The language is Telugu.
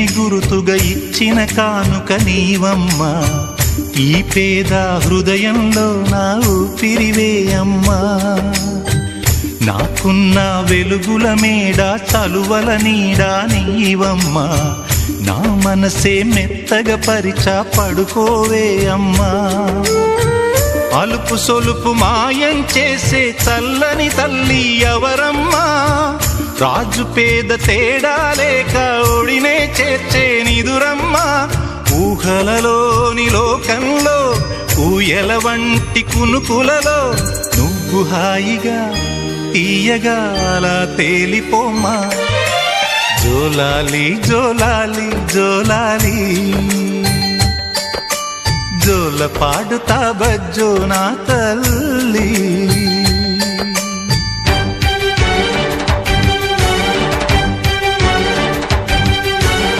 ప్రేమని గురుతుగా ఇచ్చిన కానుక నీవమ్మా. ఈ పేద హృదయంలో నా ఊపిరివే అమ్మా. నాకున్న వెలుగుల మేడ చలువల నీడా నీవమ్మా. నా మనసే మెత్తగా పరిచా పడుకోవే అమ్మా. అలుపు సొలుపు మాయం చేసే చల్లని తల్లి ఎవరమ్మా. రాజు పేద తేడా లేక ఒడినే చేర్చే నిదురమ్మా. ఊహలలోని లోకంలో ఊయల వంటి కునుకులలో నువ్వు హాయిగా తీయగా అలా తేలిపోమ్మా. జోలాలి జోలాలి జోలాలి జోల పాడుతా బజ్జో నా తల్లి.